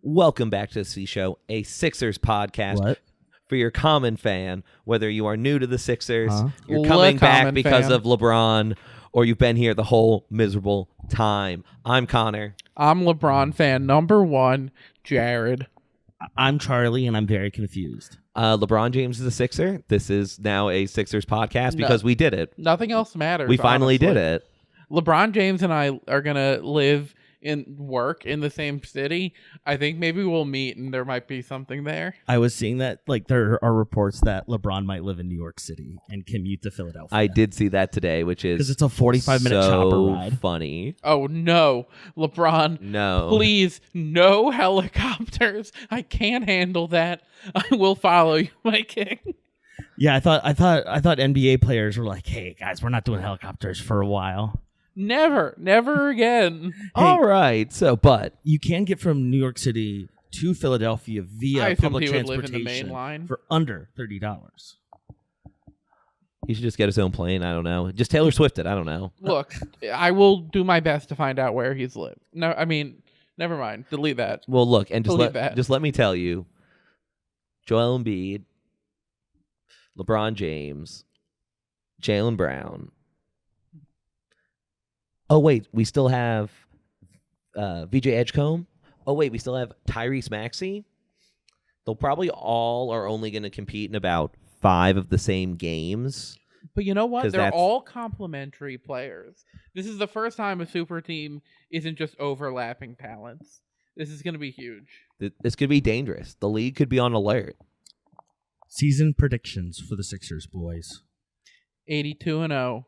Welcome back to the C Show, a Sixers podcast. What? For your common fan, whether you are new to the Sixers, you're Well, coming back common because fan. of LeBron, or you've been here the whole miserable time. I'm Connor. I'm LeBron fan number one, Jared. I'm Charlie, and I'm very confused. LeBron James is a Sixer. This is now a Sixers podcast No. because we did it. Nothing else matters. We finally honestly. did it. LeBron James and I are gonna live and work in the same city. I think maybe we'll meet and there might be something there. I was seeing that there are reports that LeBron might live in New York City and commute to Philadelphia. I did see that today, which is because it's a 45-minute chopper ride. Funny. Oh no, LeBron! No, Please, no helicopters. I can't handle that. I will follow you, my king. Yeah, I thought NBA players were like, "Hey guys, we're not doing helicopters for a while." Never again. All right. So, but You can get from New York City to Philadelphia I via assumed public he would live in the transportation main line. for under $30. he should just get his own plane. I don't know. Just Taylor Swift it. I don't know. Look, I will do my best to find out where he's lived. No, I mean, never mind. Delete that. Well, look, and Believe that. just let me tell you, Joel Embiid, LeBron James, Jaylen Brown. Oh wait, we still have VJ Edgecombe. Oh wait, we still have Tyrese Maxey. They'll probably all are only going to compete in about 5 of the same games. But you know what? 'Cause They're that's- all complementary players. This is the first time a super team isn't just overlapping talents. This is going to be huge. This could be dangerous. The league could be on alert. Season predictions for the Sixers, boys. 82-0.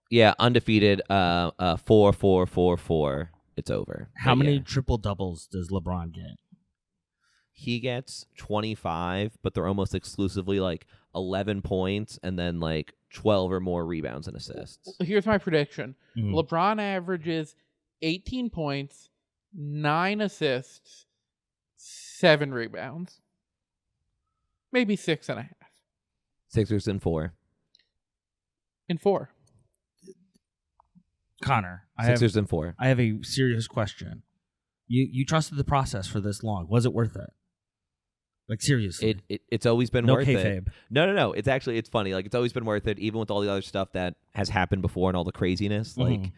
Yeah, undefeated. 4-4-4-4. It's over. How But many yeah. triple doubles does LeBron get? He gets 25, but they're almost exclusively like 11 points and then like 12 or more rebounds and assists. Here's my prediction. Mhm. LeBron averages 18 points, 9 assists, 7 rebounds. Maybe 6.5. Sixers in 4. In 4. Connor, Sixers in 4. I have a serious question. You trusted the process for this long. Was it worth it? Like, seriously. It's always been no worth it. kayfabe. No. It's funny. Like, it's always been worth it, even with all the other stuff that has happened before and all the craziness. Mhm.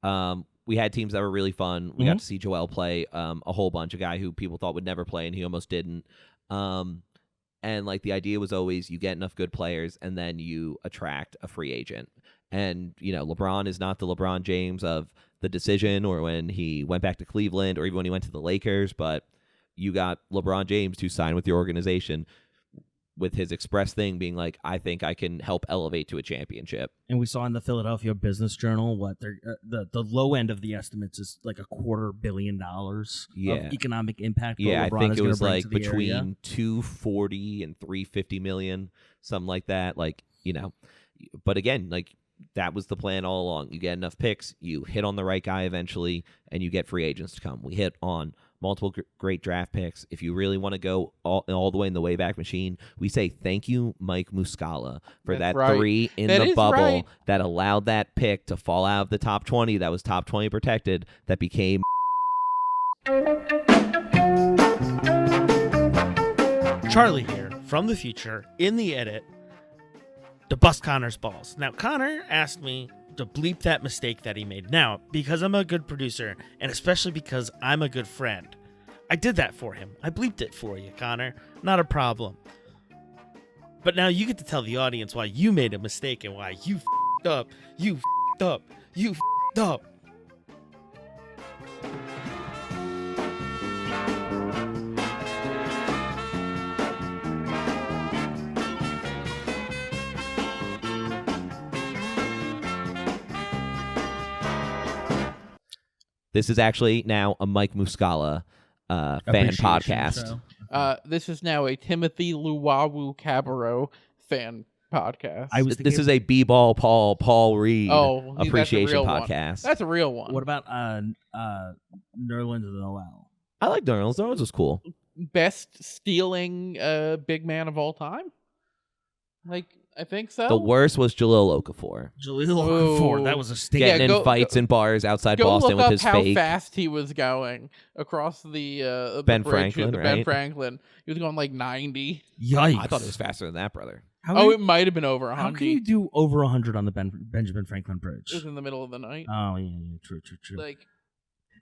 Like, we had teams that were really fun. We got to see Joel play a whole bunch, a guy who people thought would never play, and he almost didn't. And like the idea was always you get enough good players, and then you attract a free agent. And LeBron is not the LeBron James of the decision, or when he went back to Cleveland, or even when he went to the Lakers, but you got LeBron James to sign with your organization with his express thing being like, I think I can help elevate to a championship. And we saw in the Philadelphia Business Journal what they're the low end of the estimates is like $250 million of economic impact. Yeah, I LeBron think is it gonna was bring like to the between area. 240 and 350 million, something like that. Like, but again, like that was the plan all along. You get enough picks, you hit on the right guy eventually, and you get free agents to come. We hit on multiple great draft picks. If you really want to go all the way in the Wayback Machine, we say thank you, Mike Muscala, for That's that right. 3 in That the is bubble right. that allowed that pick to fall out of the top 20. That was top 20 protected. That became Charlie here from the future in the edit to bust Connor's balls. Now, Connor asked me to bleep that mistake that he made. Now, because I'm a good producer and especially because I'm a good friend, I did that for him. I bleeped it for you, Connor. Not a problem. But now you get to tell the audience why you made a mistake and why you f***ed up. You f***ed up. You f***ed up. This is actually now a Mike Muscala fan Appreciation podcast. show. This is now a Timothy Luwawu Cabarro fan podcast. This is a B-ball Paul Reed that's a appreciation real one. podcast. That's a real one. What about Nerlens Noel? I like Nerlens. Nerlens was cool. Best stealing big man of all time? Like, I think so. The worst was Jalil Okafor. Jaleel Okafor, that was a statement. Getting in fights in bars outside Boston look with up his how fake. fast he was going across the Ben bridge, Franklin, the right? Ben Franklin. He was going like 90. Yikes. I thought it was faster than that, brother. It might have been over 100. How can you do over 100 on the Benjamin Franklin Bridge? It was in the middle of the night. Oh, yeah, true. Like,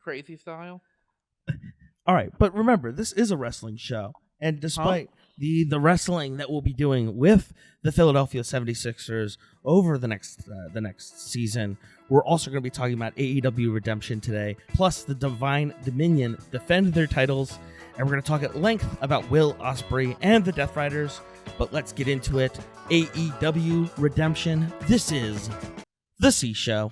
crazy style. All right, but remember, this is a wrestling show. And despite the wrestling that we'll be doing with the Philadelphia 76ers over the next season, we're also going to be talking about AEW Redemption today, plus the Divine Dominion defend their titles, and we're going to talk at length about Will Ospreay and the Death Riders. But let's get into it. AEW Redemption. This is The C Show.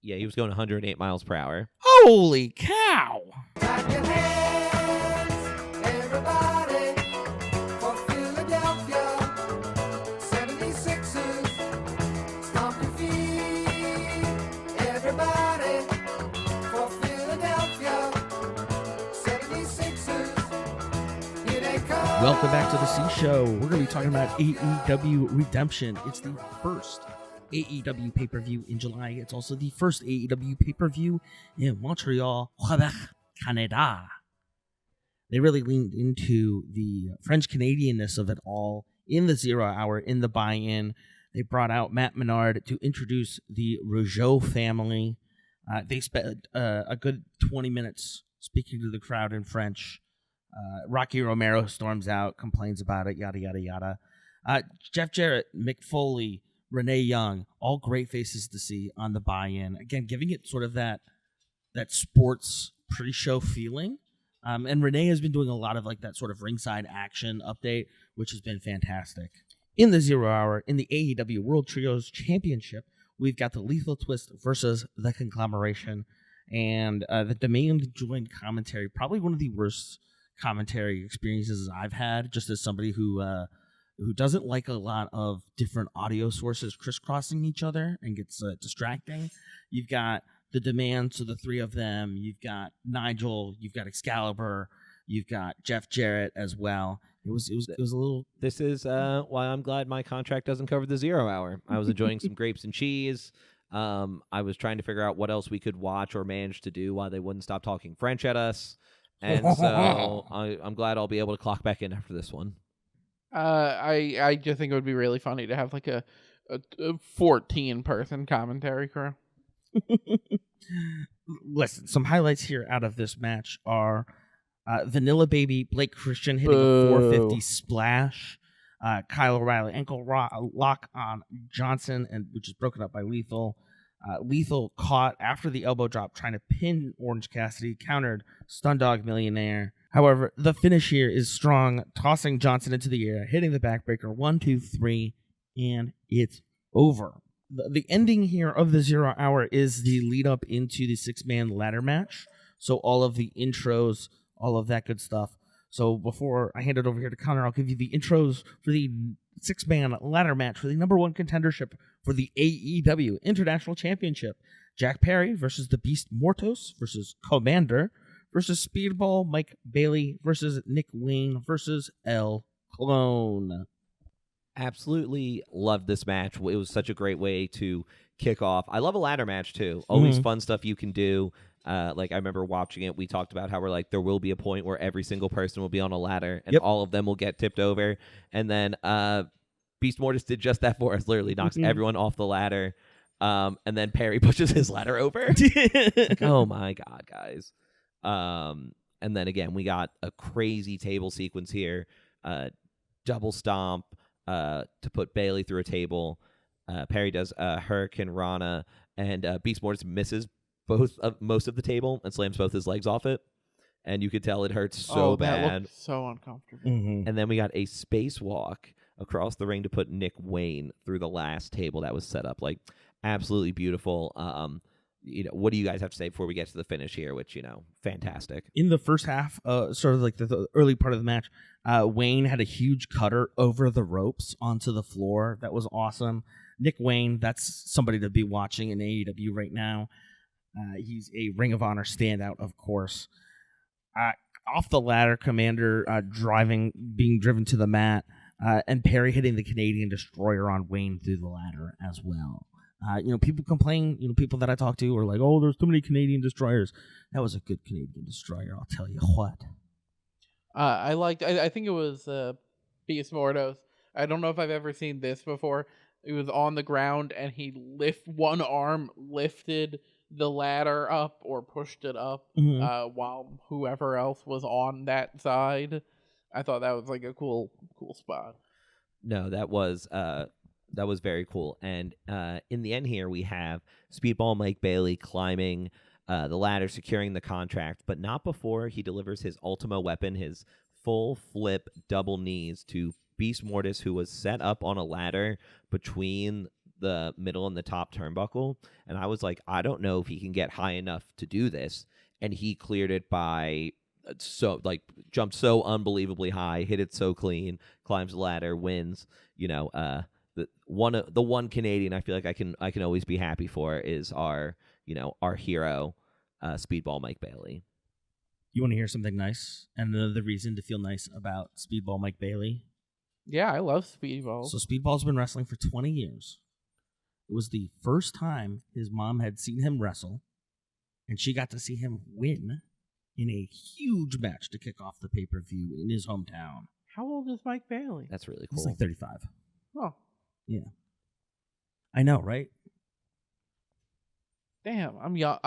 Yeah, he was going 108 miles per hour. Holy cow! Clap your hands, everybody, for Philadelphia 76ers. Stomp your feet, everybody, for Philadelphia 76ers. Here they come. Welcome back to The C Show. We're going to be talking about AEW Redemption. It's the first AEW pay-per-view in July. It's also the first AEW pay-per-view in Montreal, Quebec, Canada. They really leaned into the French-Canadianness of it all in the 0 hour, in the buy-in. They brought out Matt Menard to introduce the Rougeau family. They spent a good 20 minutes speaking to the crowd in French. Rocky Romero storms out, complains about it, yada, yada, yada. Jeff Jarrett, Mick Foley, Renee Young, all great faces to see on the buy-in. Again, giving it sort of that sports pre-show feeling. And Renee has been doing a lot of like that sort of ringside action update, which has been fantastic. In the 0 hour, in the AEW World Trios Championship, we've got the Lethal Twist versus the Conglomeration. And the Demand joined commentary, probably one of the worst commentary experiences I've had, just as somebody who doesn't like a lot of different audio sources crisscrossing each other and gets distracting. You've got the Demand, so the three of them. You've got Nigel. You've got Excalibur. You've got Jeff Jarrett as well. It was a little. This is why I'm glad my contract doesn't cover the 0 hour. I was enjoying some grapes and cheese. I was trying to figure out what else we could watch or manage to do while they wouldn't stop talking French at us. And so I'm glad I'll be able to clock back in after this one. I just think it would be really funny to have like a 14-person commentary crew. Listen, some highlights here out of this match are Vanilla Baby Blake Christian hitting a 450 splash. Kyle O'Reilly ankle lock on Johnson, and which is broken up by Lethal. Lethal caught after the elbow drop trying to pin Orange Cassidy, countered Stun Dog Millionaire. However, the finish here is strong, tossing Johnson into the air, hitting the backbreaker, 1, 2, 3, and it's over. The ending here of the 0 hour is the lead up into the 6-man ladder match. So all of the intros, all of that good stuff. So before I hand it over here to Connor, I'll give you the intros for the 6-man ladder match for the number 1 contendership for the AEW International Championship. Jack Perry versus the Beast Mortos versus Commander versus Speedball Mike Bailey versus Nick Wayne versus El Clone. Absolutely loved this match. It was such a great way to kick off. I love a ladder match too. Always fun stuff you can do. Like I remember watching it, we talked about how we're like, there will be a point where every single person will be on a ladder and all of them will get tipped over. And then Beast Mortis did just that for us, literally knocks everyone off the ladder. And then Perry pushes his ladder over. Like, oh my God, guys. And then again, we got a crazy table sequence here. Double stomp to put Bailey through a table. Perry does Hurricane Rana, and Beast Mortis misses most of the table and slams both his legs off it. And you could tell it hurts so bad. That looked so uncomfortable. And then we got a spacewalk across the ring to put Nick Wayne through the last table that was set up. Like, absolutely beautiful. What do you guys have to say before we get to the finish here, which, fantastic. In the first half, sort of like the early part of the match, Wayne had a huge cutter over the ropes onto the floor. That was awesome. Nick Wayne, that's somebody to be watching in AEW right now. He's a Ring of Honor standout, of course. Off the ladder, Commander being driven to the mat. and Perry hitting the Canadian Destroyer on Wayne through the ladder as well. People complain. People that I talk to are like, "Oh, there's too many Canadian Destroyers." That was a good Canadian Destroyer, I'll tell you what. I think it was Beast Mordos. I don't know if I've ever seen this before. It was on the ground and he one arm lifted the ladder up or pushed it up while whoever else was on that side. I thought that was like a cool spot. No, that was very cool. And in the end here, we have Speedball Mike Bailey climbing the ladder, securing the contract, but not before he delivers his Ultimo weapon, his full flip double knees to Beast Mortis, who was set up on a ladder between the middle and the top turnbuckle. And I was like, I don't know if he can get high enough to do this. And he cleared it by jumped so unbelievably high, hit it so clean, climbs the ladder, wins. The one Canadian I feel like I can always be happy for is our hero, Speedball Mike Bailey. You want to hear something nice? And another reason to feel nice about Speedball Mike Bailey? Yeah, I love Speedball. So Speedball's been wrestling for 20 years. It was the first time his mom had seen him wrestle, and she got to see him win in a huge match to kick off the pay-per-view in his hometown. How old is Mike Bailey? That's really He's cool. like 35. Oh, Yeah. I know, right? damn! I'm young.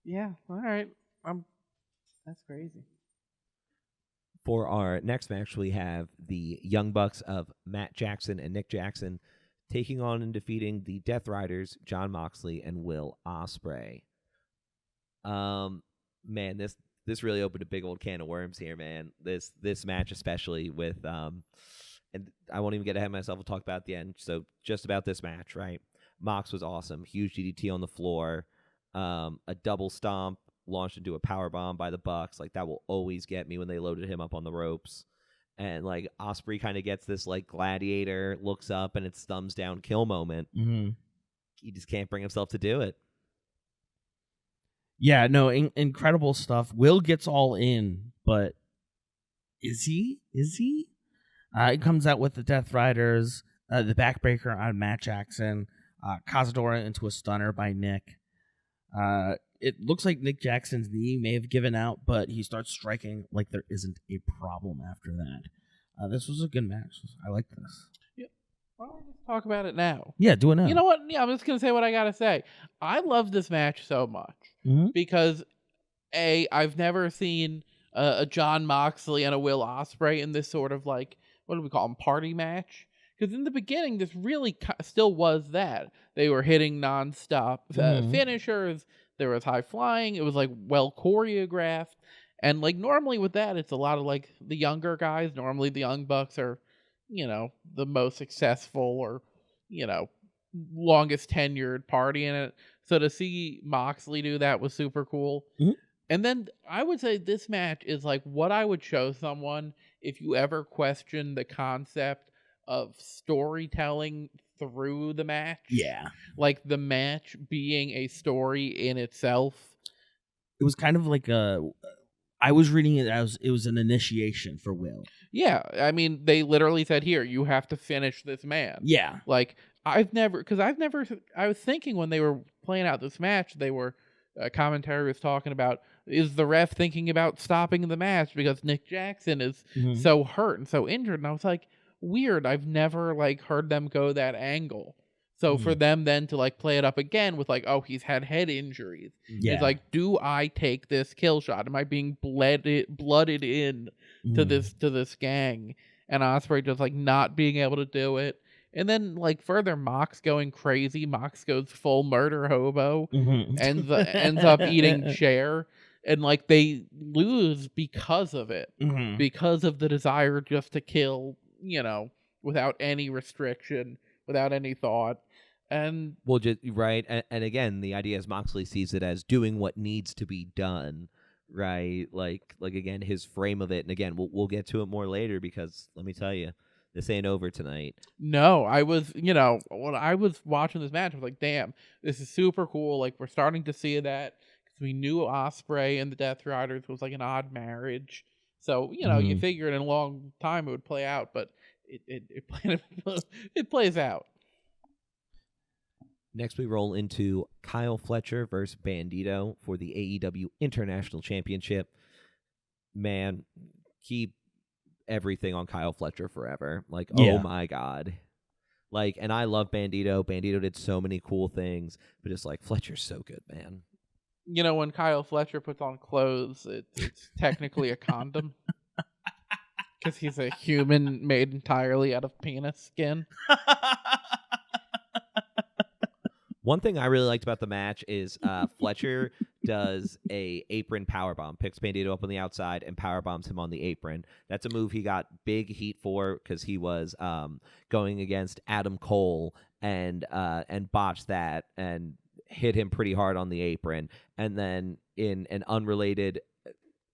Yeah, all right. That's crazy. For our next match, we have the Young Bucks of Matt Jackson and Nick Jackson taking on and defeating the Death Riders, Jon Moxley and Will Ospreay. Man, this really opened a big old can of worms here, man. This match especially with and I won't even get ahead of myself. We'll talk about it at the end. So just about this match, right? Mox was awesome. Huge DDT on the floor. A double stomp launched into a power bomb by the Bucks. Like, that will always get me when they loaded him up on the ropes. And like Ospreay kind of gets this like gladiator, looks up, and it's thumbs down kill moment. Mm-hmm. He just can't bring himself to do it. Yeah, no, incredible stuff. Will gets all in, but is he? He comes out with the Death Riders, the backbreaker on Matt Jackson, Cazadora into a stunner by Nick. It looks like Nick Jackson's knee may have given out, but he starts striking like there isn't a problem after that. This was a good match. I like this. Yeah. Why don't we just talk about it now? Yeah, do it now. You know what? Yeah, I'm just gonna say what I gotta say. I love this match so much because I've never seen a Jon Moxley and a Will Ospreay in this sort of like, what do we call them, party match? Because in the beginning, this really still was that. They were hitting nonstop finishers. There was high flying. It was like well choreographed. And like normally with that, it's a lot of like the younger guys. Normally the Young Bucks are, the most successful or, longest tenured party in it. So to see Moxley do that was super cool. Mm-hmm. And then I would say this match is like what I would show someone if you ever question the concept of storytelling through the match. Yeah. Like the match being a story in itself. It was kind of like I was reading it as it was an initiation for Will. Yeah. I mean, they literally said, here, you have to finish this man. Yeah. Like, I was thinking when they were playing out this match, they were, commentary was talking about, is the ref thinking about stopping the match because Nick Jackson is so hurt and so injured? And I was like, weird. I've never like heard them go that angle. So for them then to like play it up again with like, oh, he's had head injuries. Yeah. It's like, do I take this kill shot? Am I being blooded in to this gang? And Ospreay just like not being able to do it. And then like further, Mox going crazy. Mox goes full murder hobo. Ends up eating Cher. And like they lose because of it. Because of the desire just to kill, without any restriction, without any thought. And well, just right, and again, the idea is Moxley sees it as doing what needs to be done, right? Like again, his frame of it, and again, we'll get to it more later because let me tell you, this ain't over tonight. No, I was, when I was watching this match, I was like, damn, this is super cool. Like we're starting to see that because we knew Ospreay and the Death Riders was like an odd marriage. So, you figure in a long time it would play out, but it plays out. Next, we roll into Kyle Fletcher versus Bandito for the AEW International Championship. Man, keep everything on Kyle Fletcher forever. Like, Yeah. oh my God. Like, and I love Bandito. Bandito did so many cool things, but it's like, Fletcher's so good, man. When Kyle Fletcher puts on clothes, it's technically a condom. Because he's a human made entirely out of penis skin. One thing I really liked about the match is Fletcher does a apron powerbomb, picks Bandito up on the outside and powerbombs him on the apron. That's a move he got big heat for because he was going against Adam Cole and botched that and hit him pretty hard on the apron. And then in an unrelated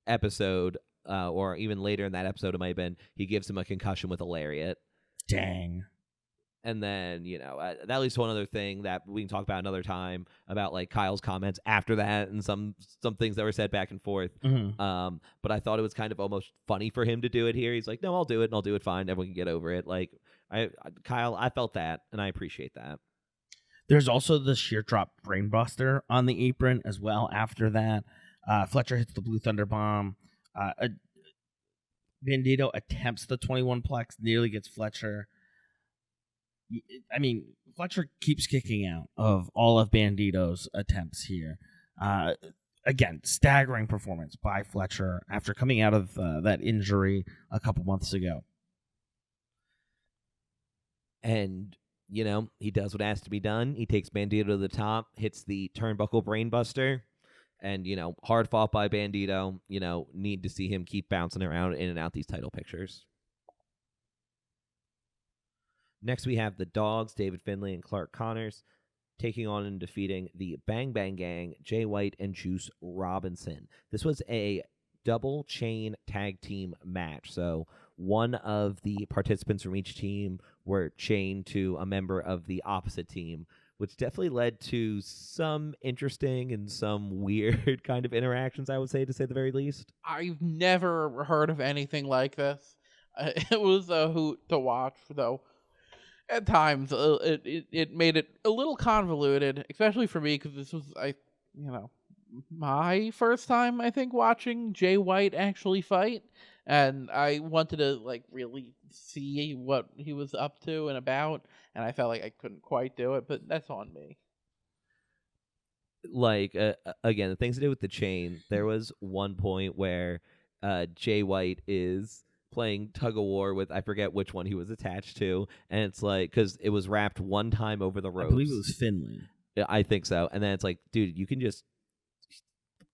episode, or even later in that episode it might have been, he gives him a concussion with a lariat. Dang. And then, that leads to one other thing that we can talk about another time about like Kyle's comments after that and some things that were said back and forth. But I thought it was kind of almost funny for him to do it here. He's like, no, I'll do it and I'll do it fine. Everyone can get over it. Like, Kyle, I felt that and I appreciate that. There's also the sheer drop brainbuster on the apron as well after that. Fletcher hits the Blue Thunder Bomb. Bandito attempts the 21 plex, nearly gets Fletcher. I mean, Fletcher keeps kicking out of all of Bandito's attempts here. Again, staggering performance by Fletcher after coming out of that injury a couple months ago. And, he does what has to be done. He takes Bandito to the top, hits the turnbuckle brainbuster. And, hard fought by Bandito. Need to see him keep bouncing around in and out these title pictures. Next, we have the Dogs, David Finlay and Clark Connors, taking on and defeating the Bang Bang Gang, Jay White and Juice Robinson. This was a double chain tag team match. So one of the participants from each team were chained to a member of the opposite team, which definitely led to some interesting and some weird kind of interactions, I would say, to say the very least. I've never heard of anything like this. It was a hoot to watch, though. At times, it made it a little convoluted, especially for me, because this was, my first time, I think, watching Jay White actually fight. And I wanted to, really see what he was up to and about. And I felt like I couldn't quite do it, but that's on me. Again, the things to do with the chain, there was one point where Jay White is playing tug of war with, I forget which one he was attached to, and it's like, because it was wrapped one time over the ropes. I believe it was Finlay. I think so. And then it's like, dude, you can just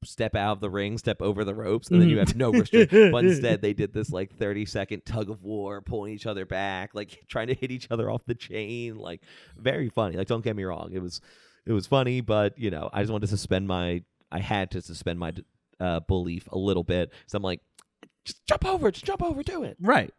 step out of the ring, step over the ropes, and then you have no restriction. But instead, they did this 30-second tug of war, pulling each other back, trying to hit each other off the chain. Very funny. Don't get me wrong, it was funny, but I just wanted to suspend my belief a little bit. So I'm like, just jump over, do it. Right.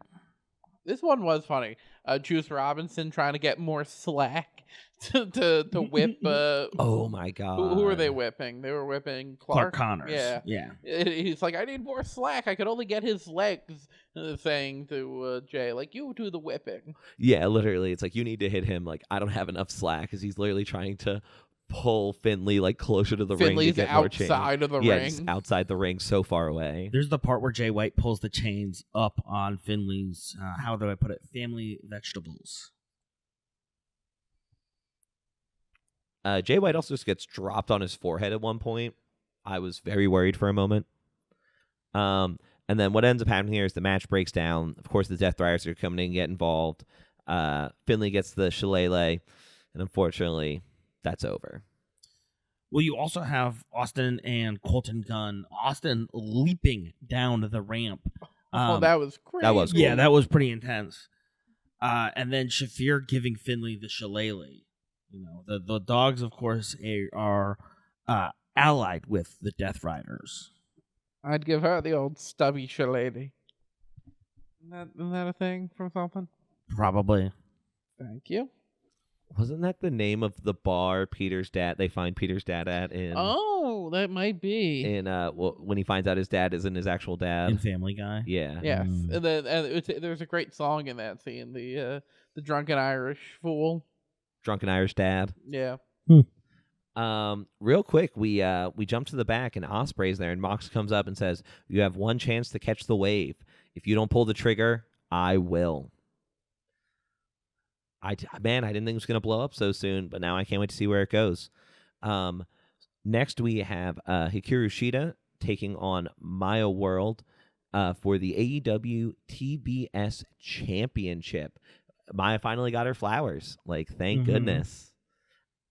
This one was funny. Juice Robinson trying to get more slack to whip. Oh my God! Who were they whipping? They were whipping Clark Connors. Yeah. He's like, I need more slack. I could only get his legs. Saying to Jay, you do the whipping. Yeah, literally, it's like you need to hit him. I don't have enough slack because he's literally trying to pull Finlay closer to the ring to get more chain. Outside of the ring. Yeah, outside the ring, so far away. There's the part where Jay White pulls the chains up on Finlay's, how do I put it, family vegetables. Jay White also just gets dropped on his forehead at one point. I was very worried for a moment. And then what ends up happening here is the match breaks down. Of course, the Death Riders are coming in and get involved. Finlay gets the shillelagh, and unfortunately, that's over. Well, you also have Austin and Colton Gunn. Austin leaping down the ramp. That was crazy. That was cool. Yeah, that was pretty intense. And then Shafir giving Finlay the shillelagh. The Dogs, of course, are allied with the Death Riders. I'd give her the old stubby shillelagh. Isn't that a thing from something? Probably. Thank you. Wasn't that the name of the bar Peter's dad? They find Peter's dad at in. Oh, that might be. In when he finds out his dad isn't his actual dad. In Family Guy. Yeah. Yes, and then there's a great song in that scene, the drunken Irish fool. Drunken Irish dad. Yeah. Real quick, we jump to the back and Ospreay's there, and Mox comes up and says, "You have one chance to catch the wave. If you don't pull the trigger, I will." I didn't think it was going to blow up so soon, but now I can't wait to see where it goes. Next, we have Hikaru Shida taking on Maya World for the AEW TBS Championship. Maya finally got her flowers. Thank goodness.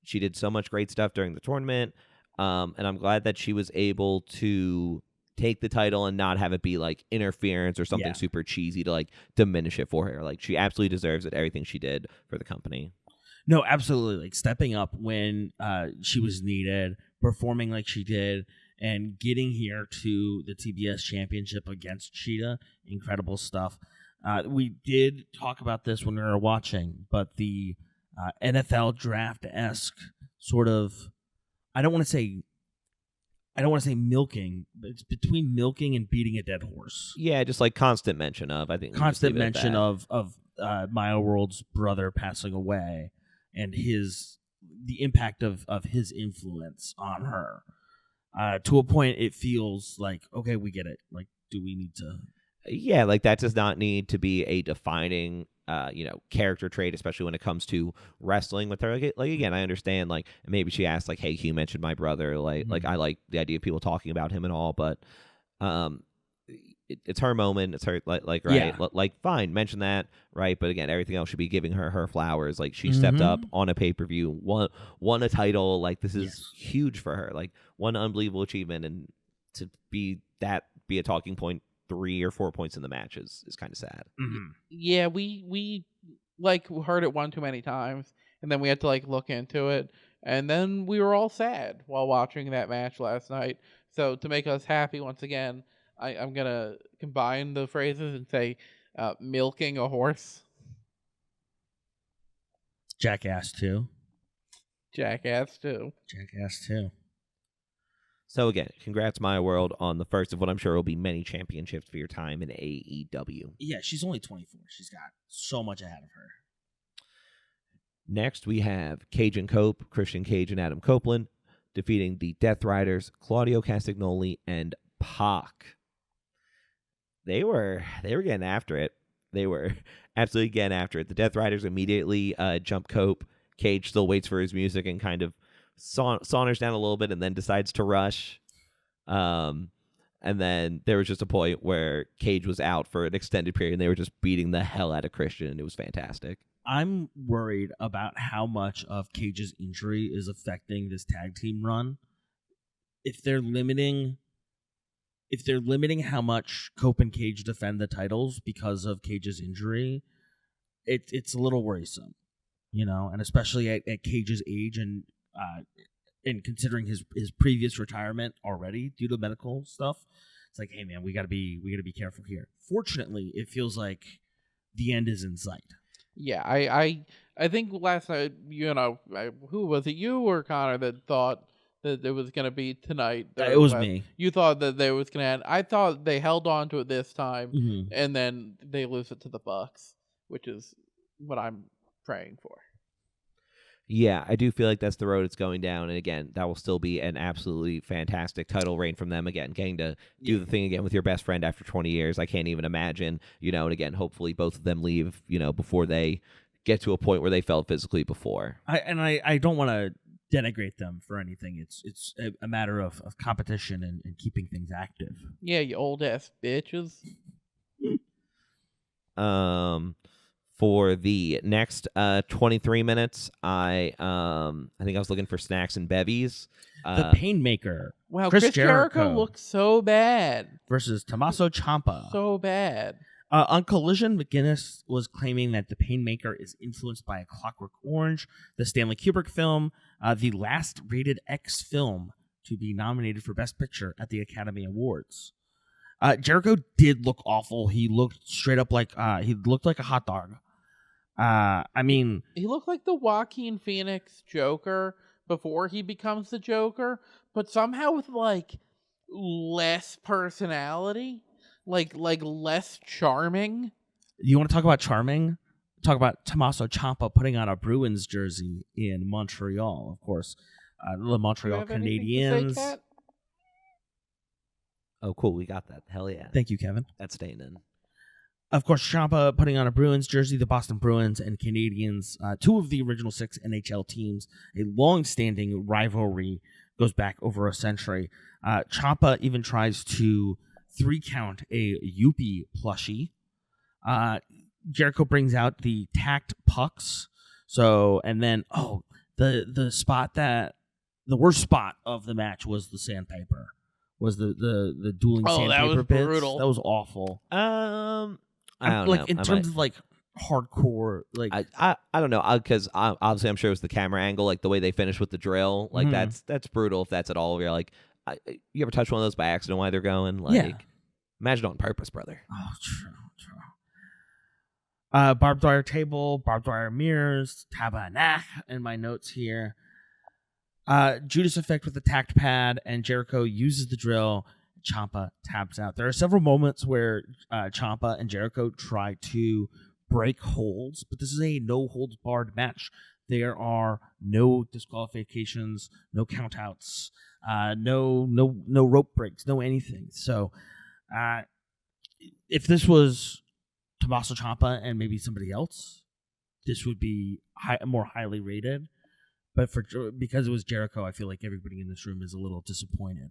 She did so much great stuff during the tournament, and I'm glad that she was able to take the title and not have it be interference or something super cheesy to diminish it for her. She absolutely deserves it, everything she did for the company. No, absolutely. Stepping up when she was needed, performing like she did, and getting here to the TBS Championship against Cheetah. Incredible stuff. We did talk about this when we were watching, but the NFL draft-esque sort of, I don't want to say milking, but it's between milking and beating a dead horse. Yeah, just constant mention of, I think. Constant mention of Maya World's brother passing away and the impact of his influence on her. To a point, it feels like, okay, we get it. Do we need to? Yeah, that does not need to be a defining character trait, especially when it comes to wrestling with her. Again, I understand maybe she asked hey, can you mention my brother? I like the idea of people talking about him and all, but it's her moment. It's her right. Yeah. Fine, mention that, right? But again, everything else should be giving her flowers. She stepped up on a pay-per-view, won a title. This is huge for her. One unbelievable achievement, and to be a talking point 3 or 4 points in the match is kind of sad. Mm-hmm. Yeah, we heard it one too many times, and then we had to look into it, and then we were all sad while watching that match last night. So to make us happy once again, I'm gonna combine the phrases and say milking a horse. Jackass 2. Jackass 2. Jackass 2. So again, congrats Maya World on the first of what I'm sure will be many championships for your time in AEW. Yeah, she's only 24. She's got so much ahead of her. Next, we have Cage and Cope, Christian Cage and Adam Copeland, defeating the Death Riders, Claudio Castagnoli and Pac. They were getting after it. They were absolutely getting after it. The Death Riders immediately jump Cope. Cage still waits for his music and kind of saunters down a little bit and then decides to rush. And then there was just a point where Cage was out for an extended period and they were just beating the hell out of Christian, and it was fantastic. I'm worried about how much of Cage's injury is affecting this tag team run. If they're limiting how much Cope and Cage defend the titles because of Cage's injury, it's a little worrisome, and especially at Cage's age and considering his previous retirement already due to medical stuff. It's hey man, we gotta be careful here. Fortunately, it feels like the end is in sight. Yeah, I think last night, who was it, you or Connor, that thought that it was going to be tonight? It was me. You thought that they was going to end. I thought they held on to it this time, Mm-hmm. and then they lose it to the Bucks, which is what I'm praying for. Yeah, I do feel like that's the road it's going down. And again, that will still be an absolutely fantastic title reign from them. Again, getting to do the thing again with your best friend after 20 years. I can't even imagine, and again, hopefully both of them leave, before they get to a point where they felt physically before. I don't want to denigrate them for anything. It's a matter of competition and keeping things active. Yeah, you old ass bitches. For the next 23 minutes, I think I was looking for snacks and bevies. The Painmaker. Wow, Chris Jericho looked so bad. Versus Tommaso Ciampa. So bad. On Collision, McGuinness was claiming that The Painmaker is influenced by A Clockwork Orange, the Stanley Kubrick film, the last rated X film to be nominated for Best Picture at the Academy Awards. Jericho did look awful. He looked straight up he looked like a hot dog. I mean, He looked like the Joaquin Phoenix Joker before he becomes the Joker, but somehow with like less personality, like less charming. you want to talk about charming? Talk about Tommaso Ciampa putting on a Bruins jersey in Montreal, of course. The Do you Montreal have anything to say, Canadiens. Kat? Oh, cool. We got that. Hell yeah. Thank you, Kevin. That's staying in. Of course, Ciampa putting on a Bruins jersey, the Boston Bruins and Canadiens, two of the original 6 NHL teams, a long-standing rivalry goes back over a century. Ciampa even tries to 3-count a Yuppie plushie. Jericho brings out the tacked pucks. So, and then, the spot that, the worst spot of the match was the sandpaper. Was the dueling Oh, that sandpaper was bits. brutal. That was awful. I don't like know. in terms of like hardcore, like I don't know, because obviously I'm sure it was the camera angle, like the way they finished with the drill, like Mhm. that's brutal if that's at all. You're like, you ever touch one of those by accident while they're going? Like, Yeah. imagine on purpose, brother. oh, true. Barbed wire table, barbed wire mirrors, tabanach in my notes here. Judas effect with the tacked pad, and Jericho uses the drill. Ciampa taps out. There are several moments where Ciampa and Jericho try to break holds, but this is a no holds barred match. There are no disqualifications, no countouts, no rope breaks, no anything. So, if this was Tommaso Ciampa and maybe somebody else, this would be more highly rated. But because it was Jericho, I feel like everybody in this room is a little disappointed.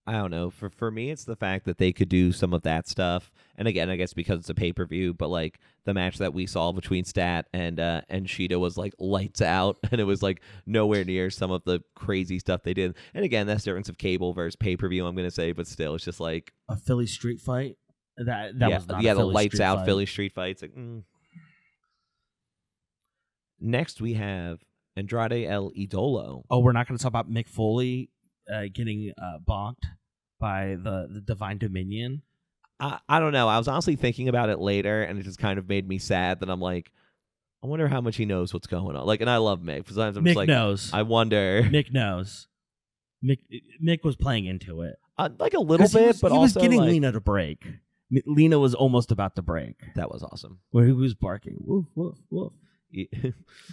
I don't know. For me, it's the fact that they could do some of that stuff. And again, I guess because it's a pay-per-view, but like the match that we saw between Stat and Sheeta was like lights out, and it was like nowhere near some of the crazy stuff they did. And again, that's the difference of cable versus pay-per-view, I'm going to say, but still, it's just like A Philly street fight? That yeah, was not yeah, a the Philly lights street out fight. Philly street fights. Like, Next, we have Andrade El Idolo. Oh, we're not going to talk about Mick Foley getting bonked by the Divine Dominion. I don't know. I was honestly thinking about it later, and it just kind of made me sad that I'm like, I wonder how much he knows what's going on. Like, and I love Mick. Sometimes I'm Mick just like, knows. I wonder. Mick knows. Mick was playing into it. Like a little bit, but he also was getting like, Lena to break. Lena was almost about to break. that was awesome. Where he was barking. Woof, woof, woof.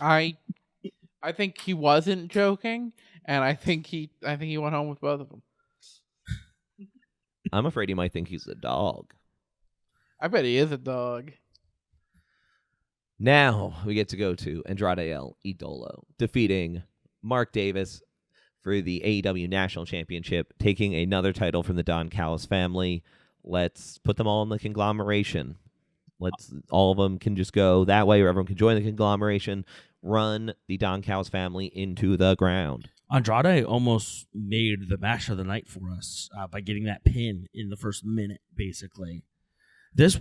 I think he wasn't joking, and I think he went home with both of them. I'm afraid he might think he's a dog. I bet he is a dog. Now we get to go to Andrade El Idolo defeating Mark Davis for the AEW National Championship, taking another title from the Don Callis family. Let's put them all in the conglomeration. All of them can just go that way, or everyone can join the conglomeration. Run the Don Callis family into the ground. Andrade almost made the match of the night for us by getting that pin in the first minute, basically. This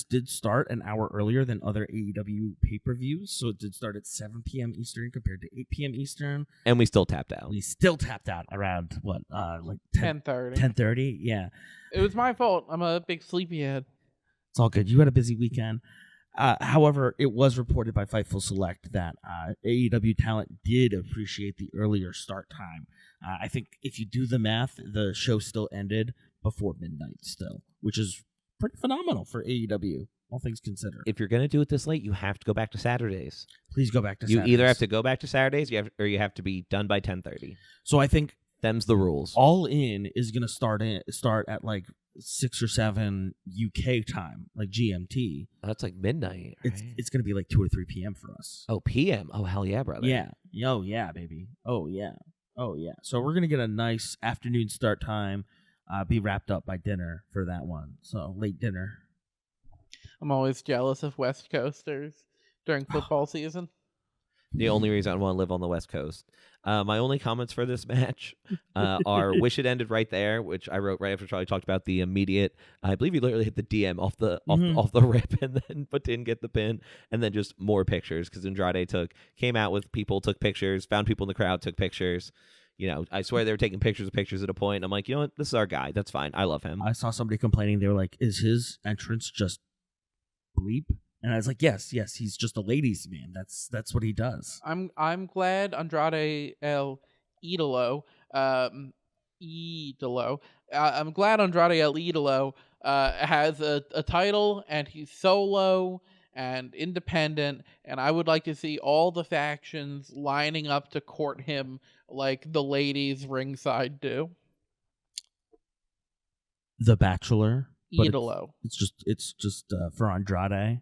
did start an hour earlier than other AEW pay-per-views, so it did start at 7 p.m. Eastern compared to 8 p.m. Eastern. And we still tapped out. We still tapped out around, like 10:30. 10:30? Yeah. It was my fault. I'm a big sleepyhead. It's all good. You had a busy weekend. However, it was reported by Fightful Select that AEW talent did appreciate the earlier start time. I think if you do the math, the show still ended before midnight still, which is pretty phenomenal for AEW, all things considered. If you're going to do it this late, you have to go back to Saturdays. Please go back to You Saturdays. either have to go back to Saturdays or you have to be done by 10:30. So I think Them's the rules. All In is going to start at like 6 or 7 UK time, like GMT. That's like midnight. Right? It's going to be like 2 or 3 p.m. for us. Oh, PM. Oh, hell yeah, brother. Yeah. Oh, yeah, baby. Oh, yeah. Oh, yeah. So we're going to get a nice afternoon start time, be wrapped up by dinner for that one. So late dinner. I'm always jealous of West Coasters during football season. The only reason I want to live on the West Coast. My only comments for this match are wish it ended right there, which I wrote right after Charlie talked about the immediate. I believe he literally hit the DM off the rip and then but didn't get the pin, and then just more pictures because Andrade came out with people, took pictures, found people in the crowd, took pictures. You know, I swear they were taking pictures of pictures at a point. I'm like, you know what? This is our guy. That's fine. I love him. I saw somebody complaining. They were like, is his entrance just bleep? And I was like, yes, he's just a ladies' man. That's what he does. I'm glad Andrade El Idolo, I'm glad Andrade El Idolo has a title, and he's solo and independent, and I would like to see all the factions lining up to court him like the ladies ringside do. The Bachelor. but Idolo. It's just for Andrade.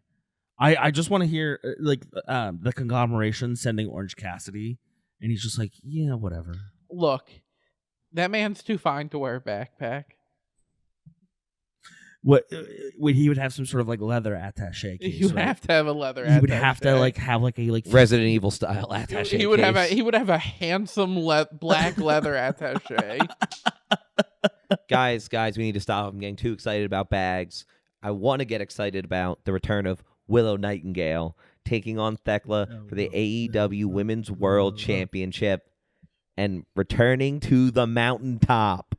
I just want to hear the conglomeration sending Orange Cassidy, and he's just like, yeah, whatever. Look, that man's too fine to wear a backpack. What when he would have some sort of like leather attaché case, You right? have to have a leather. He would have to have a Resident Evil style attaché. He would have a handsome black leather attaché. Guys, we need to stop. I'm getting too excited about bags. I want to get excited about the return of Willow Nightingale taking on Thekla for the AEW Women's World Championship and returning to the mountaintop,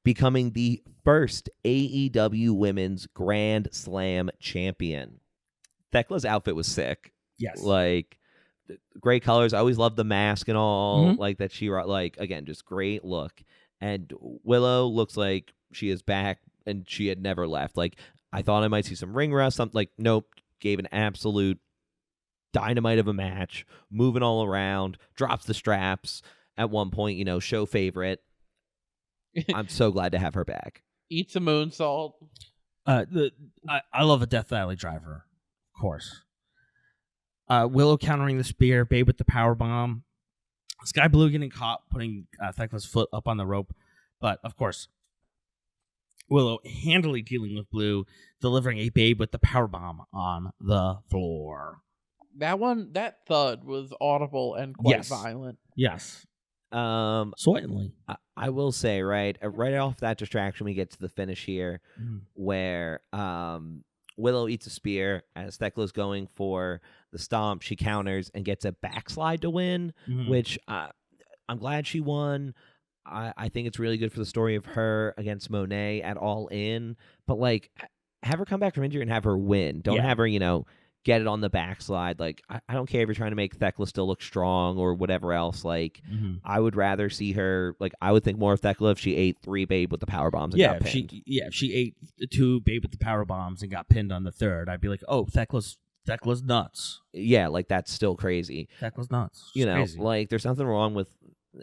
becoming the first AEW Women's Grand Slam champion. Thekla's outfit was sick. Yes. Like, great colors. I always loved the mask and all, Mhm. like, that she, like, again, just great look. And Willow looks like she is back and she had never left. Like, I thought I might see some ring rust. Something like, nope. Gave an absolute dynamite of a match, moving all around, drops the straps at one point, show favorite. I'm so glad to have her back. Eats a moonsault. I love a Death Valley driver, of course. Willow countering the spear, Babe with the power bomb. Sky Blue getting caught putting Thekla's foot up on the rope, but of course, Willow handily dealing with Blue, delivering a Babe with the power bomb on the floor. That thud was audible and quite Yes. violent. Yes, certainly. I will say, right off that distraction, we get to the finish here, Mhm. where Willow eats a spear as Thekla's going for the stomp. She counters and gets a backslide to win, Mhm. which I'm glad she won. I think it's really good for the story of her against Monet at All In, but like, have her come back from injury and have her win. Don't have her, get it on the backslide. Like, I don't care if you're trying to make Thekla still look strong or whatever else. Like, Mhm. I would rather see her, like, I would think more of Thekla if she ate 3 Babe with the power bombs and got pinned. If she ate the 2 Babe with the power bombs and got pinned on the 3rd, I'd be like, oh, Thekla's nuts. Yeah, like, that's still crazy. Thekla's nuts. It's crazy. Like, there's nothing wrong with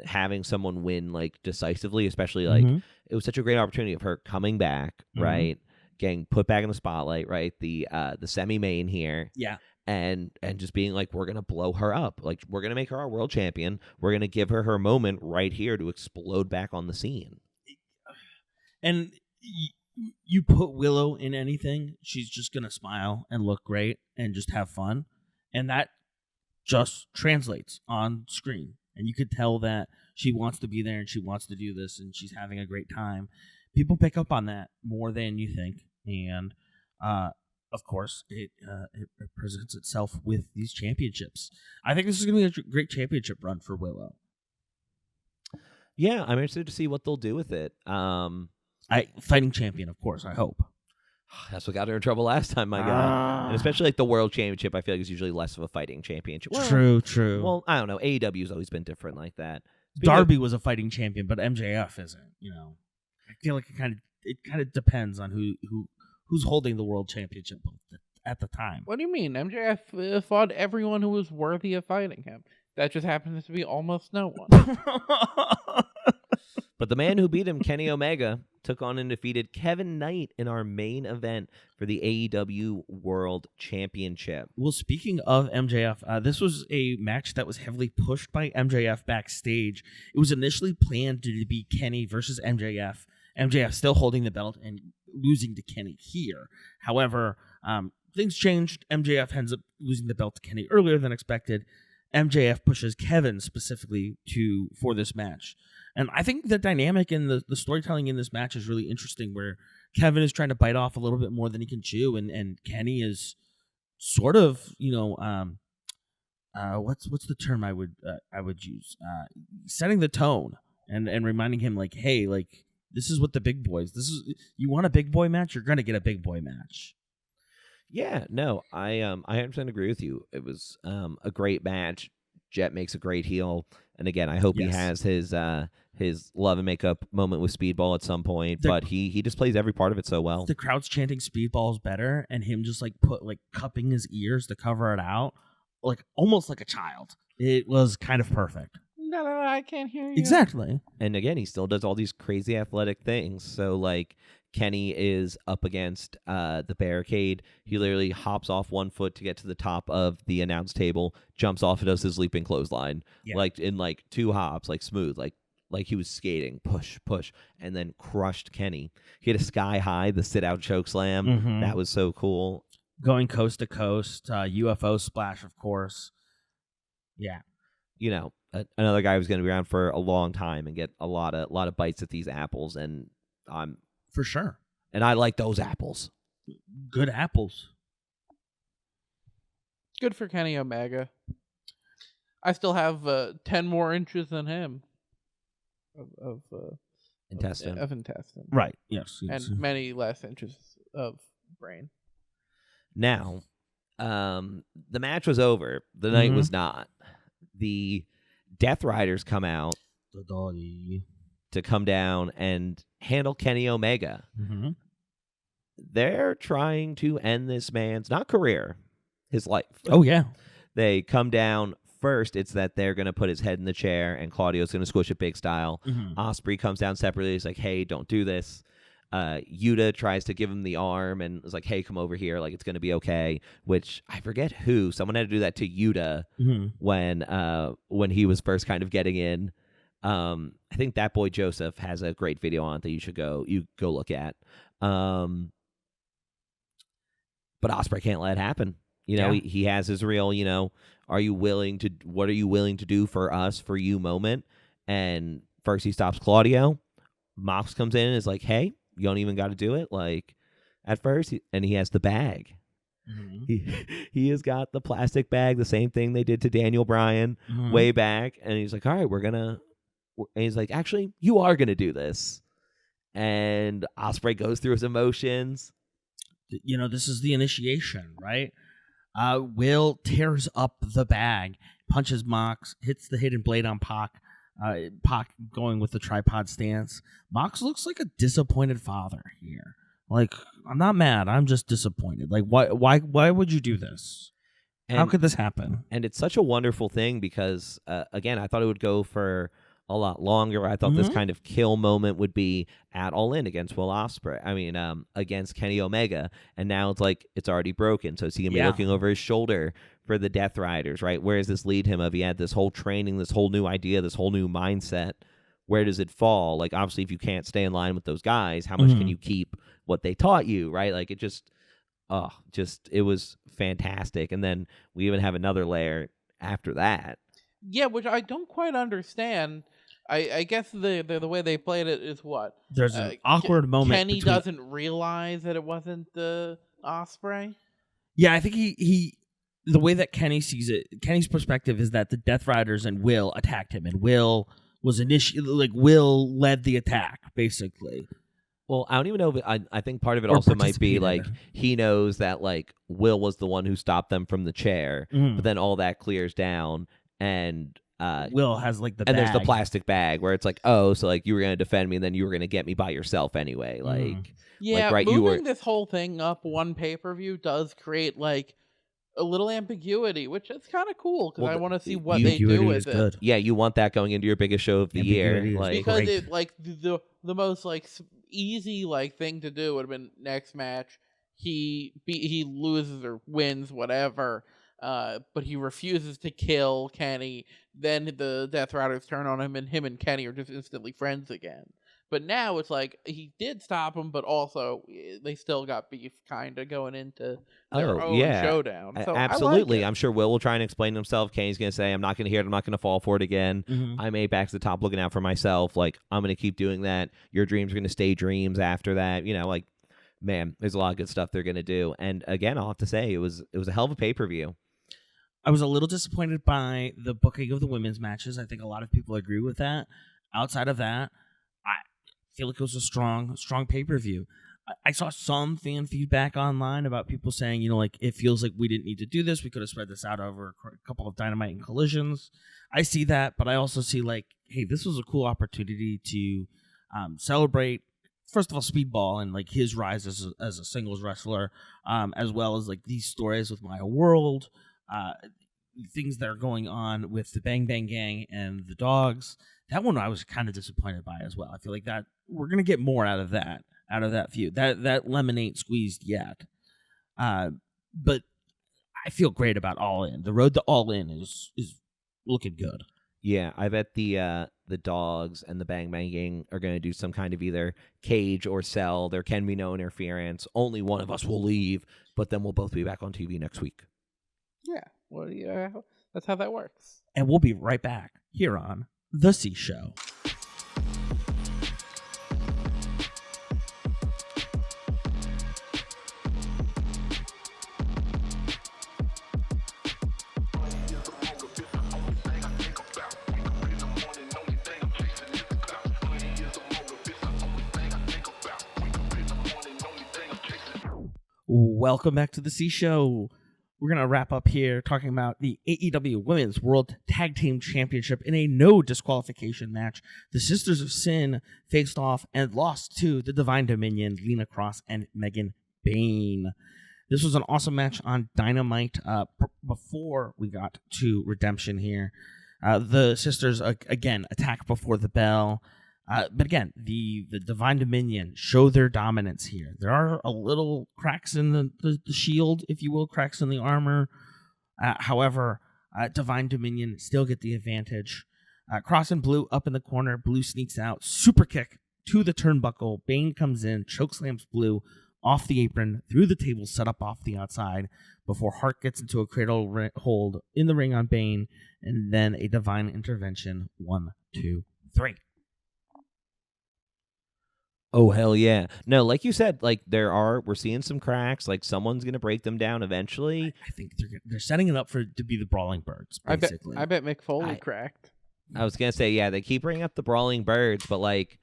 having someone win, like, decisively, especially, like, Mhm. it was such a great opportunity of her coming back, Mhm. right? Getting put back in the spotlight, right? The semi-main here. Yeah. And just being like, we're going to blow her up. Like, we're going to make her our world champion. We're going to give her her moment right here to explode back on the scene. And you put Willow in anything, she's just going to smile and look great and just have fun. And that just translates on screen. And you could tell that she wants to be there and she wants to do this and she's having a great time. People pick up on that more than you think. And, of course, it presents itself with these championships. I think this is going to be a great championship run for Willow. Yeah, I'm interested to see what they'll do with it. Fighting champion, of course, I hope. That's what got her in trouble last time, my God. And especially like the world championship, I feel like is usually less of a fighting championship. Well, True. Well, I don't know. AEW's always been different like that. Darby was a fighting champion, but MJF isn't. I feel like it kind of depends on who's holding the world championship at the time. What do you mean? MJF fought everyone who was worthy of fighting him. That just happens to be almost no one. But the man who beat him, Kenny Omega, took on and defeated Kevin Knight in our main event for the AEW World Championship. Well, speaking of MJF, this was a match that was heavily pushed by MJF backstage. It was initially planned to be Kenny versus MJF. MJF still holding the belt and losing to Kenny here. However, things changed. MJF ends up losing the belt to Kenny earlier than expected. MJF pushes Kevin specifically for this match. And I think the dynamic and the storytelling in this match is really interesting, where Kevin is trying to bite off a little bit more than he can chew, and Kenny is sort of, what's the term I would use? Setting the tone and reminding him, like, hey, like, this is what the big boys. You want a big boy match, you're gonna get a big boy match. Yeah, no, I 100% agree with you. It was a great match. Jet makes a great heel, and again, I hope he Yes. has his love and makeup moment with Speedball at some point. The- But he just plays every part of it so well. The crowd's chanting Speedball's better, and him just like cupping his ears to cover it out, like almost like a child. It was kind of perfect. No, I can't hear you. Exactly. And again, he still does all these crazy athletic things. So like Kenny is up against the barricade. He literally hops off one foot to get to the top of the announce table, jumps off and does his leaping clothesline. Yeah. Like in like 2 hops, like smooth, like he was skating, push, and then crushed Kenny. He had a sky high, the sit out choke slam. Mhm. That was so cool. Going coast to coast, UFO splash, of course. Yeah. You know, another guy who's going to be around for a long time and get a lot of bites at these apples, and For sure. I like those apples. Good apples. Good for Kenny Omega. I still have 10 more inches than him of Intestine. of intestine, Right. Yes. and many less inches of brain. Now, the match was over. The night was not. The Death Riders come out The doggy. to come down and handle Kenny Omega. Mm-hmm. They're trying to end this man's, not career, his life. Oh, yeah. They come down. First, it's that they're going to put his head in the chair, and Claudio's going to squish it big style. Mm-hmm. Ospreay comes down separately. He's like, hey, don't do this. Yuta tries to give him the arm and is like, hey, come over here. Like, it's going to be okay. Which, I forget who. Someone had to do that to Yuta when he was first kind of getting in. I think that boy Joseph has a great video on it that you should go look at. But Ospreay can't let it happen. You know, he has his real, you know, what are you willing to do for us, for you moment? And first he stops Claudio. Mox comes in and is like, hey, you don't even got to do it. Like, at first, and he has the bag. Mm-hmm. He has got the plastic bag, the same thing they did to Daniel Bryan way back. And he's like, all right, and he's like, actually, you are going to do this. And Ospreay goes through his emotions. You know, this is the initiation, right? Will tears up the bag, punches Mox, hits the hidden blade on Pac. Pac going with the tripod stance. Mox looks like a disappointed father here. Like, I'm not mad. I'm just disappointed. Like, why would you do this? How could this happen? And it's such a wonderful thing because, again, I thought it would go for a lot longer. I thought this kind of kill moment would be at All In against Will Ospreay. I mean, against Kenny Omega. And now it's like it's already broken. So is he going to be looking over his shoulder for the Death Riders, right? Where does this lead him? If he had this whole training, this whole new idea, this whole new mindset, where does it fall? Like, obviously, if you can't stay in line with those guys, how much can you keep what they taught you, right? Like, it it was fantastic. And then we even have another layer after that. Yeah, which I don't quite understand. I guess the way they played it is what? There's an awkward moment. Kenny doesn't realize that it wasn't the Ospreay. Yeah, I think he the way that Kenny sees it, Kenny's perspective is that the Death Riders and Will attacked him, and Will was Will led the attack, basically. Well, I don't even know if I think part of it also might be like he knows that like Will was the one who stopped them from the chair, but then all that clears down and Will has like the and bag. there's the plastic bag where it's like, oh, so like you were gonna defend me and then you were gonna get me by yourself anyway. Like Yeah, like, right, moving this whole thing up one pay-per-view does create like a little ambiguity, which is kind of cool because I want to see what they do with it. Yeah, you want that going into your biggest show of the year, like because it like the most like easy like thing to do would have been next match he loses or wins whatever, but he refuses to kill Kenny. Then the Death Riders turn on him and Kenny are just instantly friends again. But now it's like he did stop him, but also they still got beef kind of going into their own showdown. So absolutely. I like I'm sure Will try and explain himself. Kenny's going to say, I'm not going to hear it. I'm not going to fall for it again. I made back to the top looking out for myself. Like, I'm going to keep doing that. Your dreams are going to stay dreams after that. You know, like, man, there's a lot of good stuff they're going to do. And again, I'll have to say, it was a hell of a pay-per-view. I was a little disappointed by the booking of the women's matches. I think a lot of people agree with that. Outside of that, I feel like it was a strong pay-per-view. I saw some fan feedback online about people saying, like, it feels like we didn't need to do this. We could have spread this out over a couple of Dynamite and Collisions. I see that, but I also see, like, hey, this was a cool opportunity to celebrate, first of all, Speedball and, like, his rise as a singles wrestler, as well as, like, these stories with Maya World, things that are going on with the Bang Bang Gang and the Dogs. That one I was kind of disappointed by as well. I feel like that we're going to get more out of that feud. That lemon ain't squeezed yet. But I feel great about All In. The road to All In is looking good. Yeah, I bet the Dogs and the Bang Bang Gang are going to do some kind of either cage or sell. There can be no interference. Only one of us will leave, but then we'll both be back on TV next week. Yeah, well, yeah, that's how that works. And we'll be right back here on The C Show. Welcome back to the C Show. We're going to wrap up here talking about the AEW Women's World Tag Team Championship in a no disqualification match. The Sisters of Sin faced off and lost to the Divine Dominion, Lena Cross and Megan Bayne. This was an awesome match on Dynamite before we got to Redemption here. The Sisters, again, attack before the bell. But again, the Divine Dominion show their dominance here. There are a little cracks in the shield, if you will, cracks in the armor. However, Divine Dominion still get the advantage. Cross and Blue up in the corner. Blue sneaks out. Super kick to the turnbuckle. Bayne comes in, chokeslams Blue off the apron, through the table, set up off the outside before Hart gets into a cradle hold in the ring on Bayne, and then a Divine intervention. 1, 2, 3. Oh, hell yeah. No, like you said, like we're seeing some cracks. Like someone's going to break them down eventually. I think they're setting it up to be the Brawling Birds, basically. I bet Mick Foley cracked. I was going to say, yeah, they keep bringing up the Brawling Birds, but like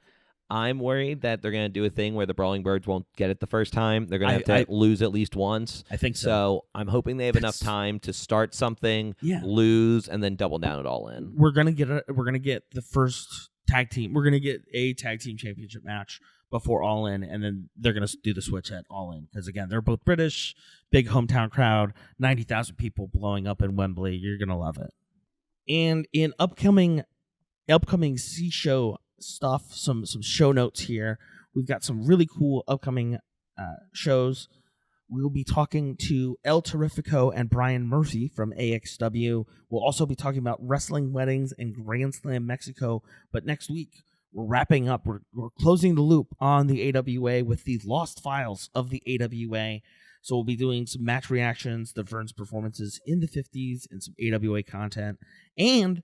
I'm worried that they're going to do a thing where the Brawling Birds won't get it the first time. They're going to have to lose at least once. I think so. So I'm hoping they have enough time to start something, lose, and then double down it all in. We're gonna get the first tag team. We're gonna get a tag team championship match before All In, and then they're going to do the switch at All In. Because, again, they're both British, big hometown crowd, 90,000 people blowing up in Wembley. You're going to love it. And in upcoming C-Show stuff, some show notes here, we've got some really cool upcoming shows. We'll be talking to El Terrifico and Brian Murphy from AXW. We'll also be talking about wrestling weddings in Grand Slam, Mexico. But next week, we're wrapping up. We're closing the loop on the AWA with the lost files of the AWA. So we'll be doing some match reactions, the Vern's performances in the 50s, and some AWA content, and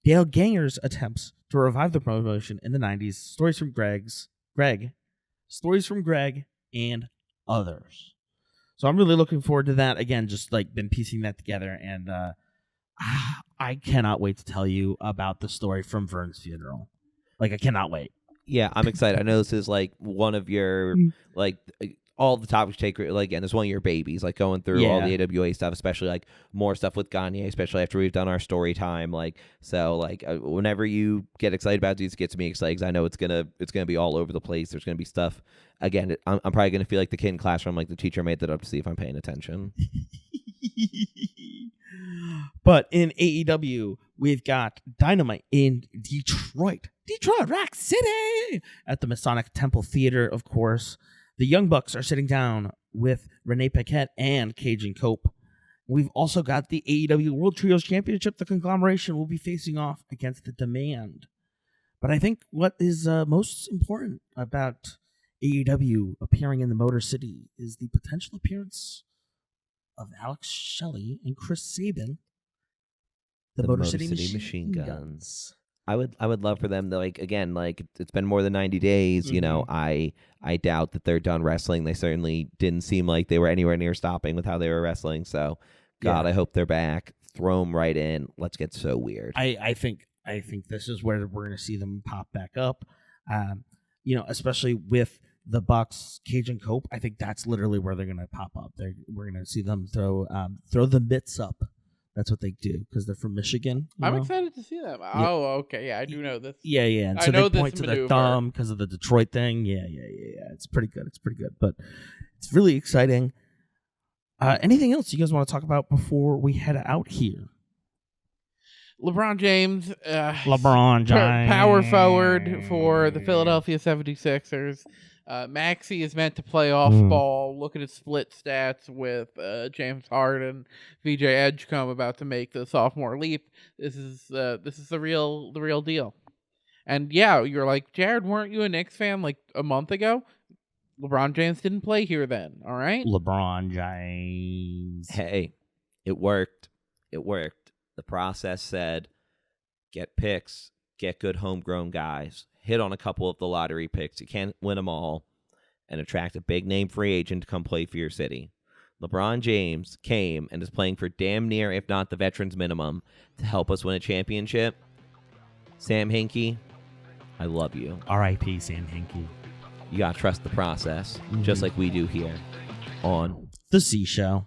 Dale Ganger's attempts to revive the promotion in the 90s. Stories from Greg, and others. So I'm really looking forward to that. Again, just like been piecing that together, and I cannot wait to tell you about the story from Vern's funeral. Like, I cannot wait. Yeah, I'm excited. I know this is like one of your like all the topics take like, again, it's one of your babies, like going through all the AWA stuff, especially like more stuff with Gagne, especially after we've done our story time. Like, so like whenever you get excited about these, it gets me excited because I know it's gonna be all over the place. There's gonna be stuff. Again, I'm probably gonna feel like the kid in classroom, like the teacher made that up to see if I'm paying attention. But in AEW, we've got Dynamite in Detroit, Rock City, at the Masonic Temple Theater, of course. The Young Bucks are sitting down with Renee Paquette and Cajun Cope. We've also got the AEW World Trios Championship. The conglomeration will be facing off against the Demand. But I think what is most important about AEW appearing in the Motor City is the potential appearance of Alex Shelley and Chris Sabin, the Motor City Machine Guns. I would love for them to, like, again, like, it's been more than 90 days. You know, I doubt that they're done wrestling. They certainly didn't seem like they were anywhere near stopping with how they were wrestling. So, God, I hope they're back. Throw them right in. Let's get so weird. I think this is where we're going to see them pop back up. You know, especially with the Bucks, Cajun Cope, I think that's literally where they're going to pop up. We're going to see them throw the mitts up. That's what they do because they're from Michigan. I'm excited to see them. Yeah. Oh, okay. Yeah, I do know this. Yeah. And I so know they this point to their maneuver. thumb because of the Detroit thing. Yeah. It's pretty good. But it's really exciting. Anything else you guys want to talk about before we head out here? LeBron James. LeBron James. Power forward for the Philadelphia 76ers. Maxey is meant to play off ball. Look at his split stats with James Harden, VJ Edgecombe about to make the sophomore leap. This is the real deal. And yeah, you're like, Jared, weren't you a Knicks fan like a month ago? LeBron James didn't play here then. All right. LeBron James. Hey, it worked. The process said, get picks, get good homegrown guys, hit on a couple of the lottery picks. You can't win them all, and attract a big-name free agent to come play for your city. LeBron James came and is playing for damn near, if not the veterans minimum, to help us win a championship. Sam Hinkie, I love you. R.I.P. Sam Hinkie. You got to trust the process, just like we do here on The C Show.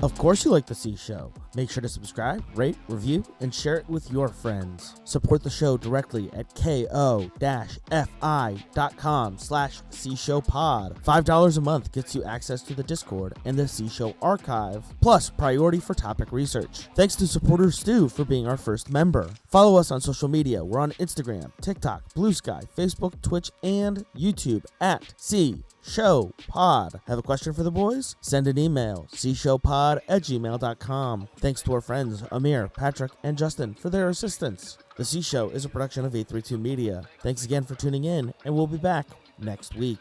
Of course you like The C Show. Make sure to subscribe, rate, review, and share it with your friends. Support the show directly at ko-fi.com/cshowpod. $5 a month gets you access to the Discord and the C Show archive, plus priority for topic research. Thanks to supporter Stu for being our first member. Follow us on social media. We're on Instagram, TikTok, Blue Sky, Facebook, Twitch, and YouTube at C Show Pod. Have a question for the boys? Send an email, cshowpod@gmail.com. Thanks to our friends Amir, Patrick, and Justin for their assistance. The C Show is a production of 832 Media. Thanks again for tuning in, and we'll be back next week.